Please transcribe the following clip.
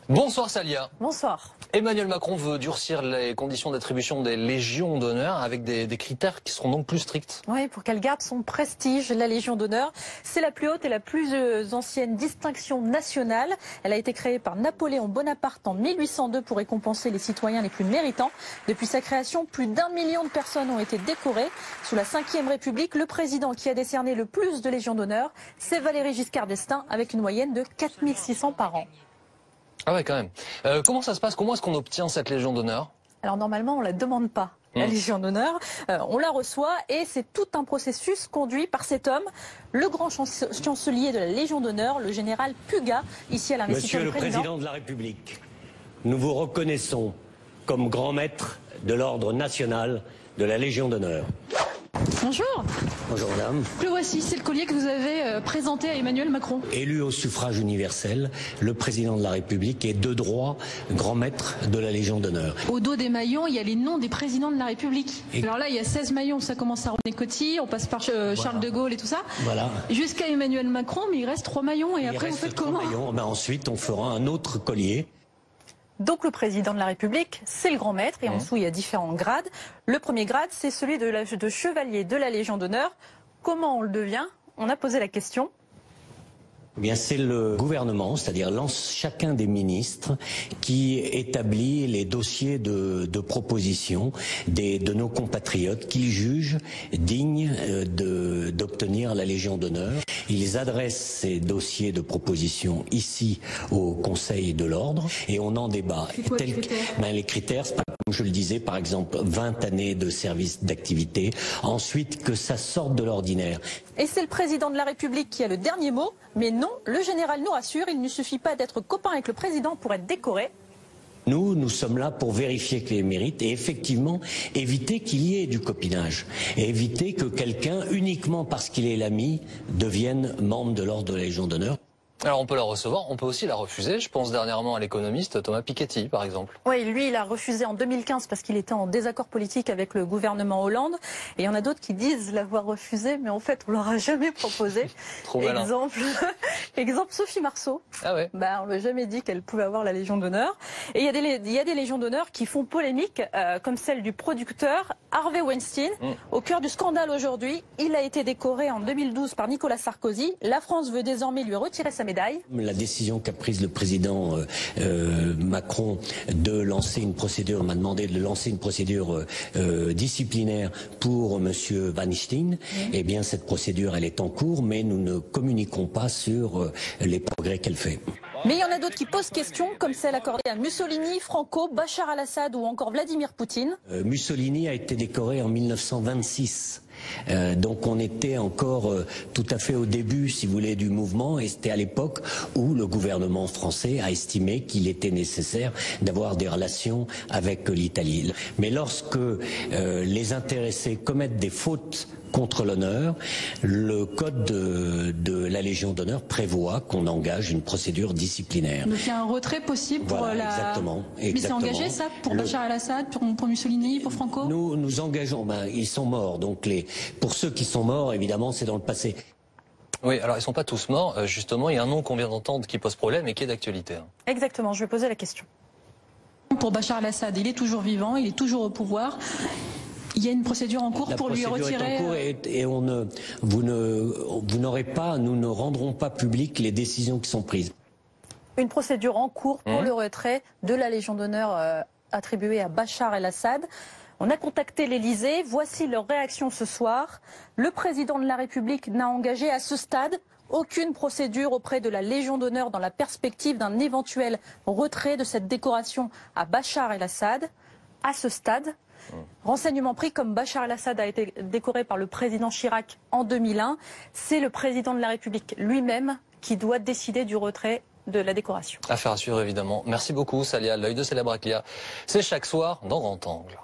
Bonsoir Salia. Bonsoir. Emmanuel Macron veut durcir les conditions d'attribution des légions d'honneur avec des critères qui seront donc plus stricts. Oui, pour qu'elle garde son prestige, la Légion d'honneur. C'est la plus haute et la plus ancienne distinction nationale. Elle a été créée par Napoléon Bonaparte en 1802 pour récompenser les citoyens les plus méritants. Depuis sa création, plus d'1 million de personnes ont été décorées. Sous la Ve République, le président qui a décerné le plus de Légions d'honneur, c'est Valéry Giscard d'Estaing avec une moyenne de 4600 par an. Ah ouais, quand même. Comment ça se passe? Comment est-ce qu'on obtient cette Légion d'honneur? Alors normalement, on ne la demande pas, la Légion d'honneur. On la reçoit et c'est tout un processus conduit par cet homme, le grand chancelier de la Légion d'honneur, le général Puga, ici à l'investiture du président. Monsieur le Président de la République, nous vous reconnaissons comme grand maître de l'ordre national de la Légion d'honneur. Bonjour. Bonjour madame. Le voici, c'est le collier que vous avez présenté à Emmanuel Macron. Élu au suffrage universel, le Président de la République est de droit grand maître de la Légion d'honneur. Au dos des maillons, il y a les noms des présidents de la République. Alors là, il y a 16 maillons, ça commence à René Coty, on passe par Charles de Gaulle et tout ça. Voilà. Jusqu'à Emmanuel Macron, mais il reste 3 maillons et après vous faites comment? Ensuite, on fera un autre collier. Donc le président de la République, c'est le grand maître et en dessous il y a différents grades. Le premier grade, c'est celui de chevalier de la Légion d'honneur. Comment on le devient? On a posé la question. Eh bien, c'est le gouvernement, c'est-à-dire chacun des ministres, qui établit les dossiers de proposition de nos compatriotes qu'ils jugent dignes d'obtenir la Légion d'honneur. Ils adressent ces dossiers de proposition ici au Conseil de l'Ordre et on en débat. Les critères, c'est pas, comme je le disais, par exemple, 20 années de service d'activité. Ensuite, que ça sorte de l'ordinaire. Et c'est le président de la République qui a le dernier mot. Mais non, le général nous rassure, il ne suffit pas d'être copain avec le président pour être décoré. Nous sommes là pour vérifier que les mérites et effectivement éviter qu'il y ait du copinage. Et éviter que quelqu'un, uniquement parce qu'il est l'ami, devienne membre de l'ordre de la Légion d'honneur. Alors on peut la recevoir, on peut aussi la refuser. Je pense dernièrement à l'économiste Thomas Piketty, par exemple. Oui, lui, il a refusé en 2015 parce qu'il était en désaccord politique avec le gouvernement Hollande. Et il y en a d'autres qui disent l'avoir refusé, mais en fait, on leur a jamais proposé. Trop malin. Exemple Sophie Marceau. Ah ouais. On lui a jamais dit qu'elle pouvait avoir la Légion d'honneur. Et il y a des Légions d'honneur qui font polémique, comme celle du producteur Harvey Weinstein. Au cœur du scandale aujourd'hui, il a été décoré en 2012 par Nicolas Sarkozy. La France veut désormais lui retirer sa médaille. La décision qu'a prise le président Macron de lancer une procédure, m'a demandé de lancer une procédure disciplinaire pour monsieur Weinstein. Eh bien, cette procédure, elle est en cours, mais nous ne communiquons pas sur les progrès qu'elle fait. Mais il y en a d'autres qui posent question, comme celle accordée à Mussolini, Franco, Bachar al-Assad ou encore Vladimir Poutine. Mussolini a été décoré en 1926. Donc on était encore tout à fait au début, si vous voulez, du mouvement, et c'était à l'époque où le gouvernement français a estimé qu'il était nécessaire d'avoir des relations avec l'Italie. Mais lorsque les intéressés commettent des fautes contre l'honneur, le code de la Légion d'honneur prévoit qu'on engage une procédure disciplinaire. Donc il y a un retrait possible pour voilà, la... Exactement. Mais c'est engagé ça pour Bachar al-Assad, pour Mussolini, pour Franco? Nous engageons, ils sont morts, donc pour ceux qui sont morts, évidemment, c'est dans le passé. Oui, alors ils sont pas tous morts, justement, il y a un nom qu'on vient d'entendre qui pose problème et qui est d'actualité. Exactement, je vais poser la question. Pour Bachar al-Assad, il est toujours vivant, il est toujours au pouvoir. Il y a une procédure en cours pour lui retirer... La procédure est en cours et vous n'aurez pas, nous ne rendrons pas publiques les décisions qui sont prises. Une procédure en cours pour le retrait de la Légion d'honneur attribuée à Bachar el-Assad. On a contacté l'Élysée, voici leur réaction ce soir. Le président de la République n'a engagé à ce stade aucune procédure auprès de la Légion d'honneur dans la perspective d'un éventuel retrait de cette décoration à Bachar el-Assad. À ce stade, renseignement pris, comme Bachar el-Assad a été décoré par le président Chirac en 2001, c'est le président de la République lui-même qui doit décider du retrait de la décoration. Affaire à suivre évidemment. Merci beaucoup Salia. L'œil de Célèbre Aclia, c'est chaque soir dans Grand Angle.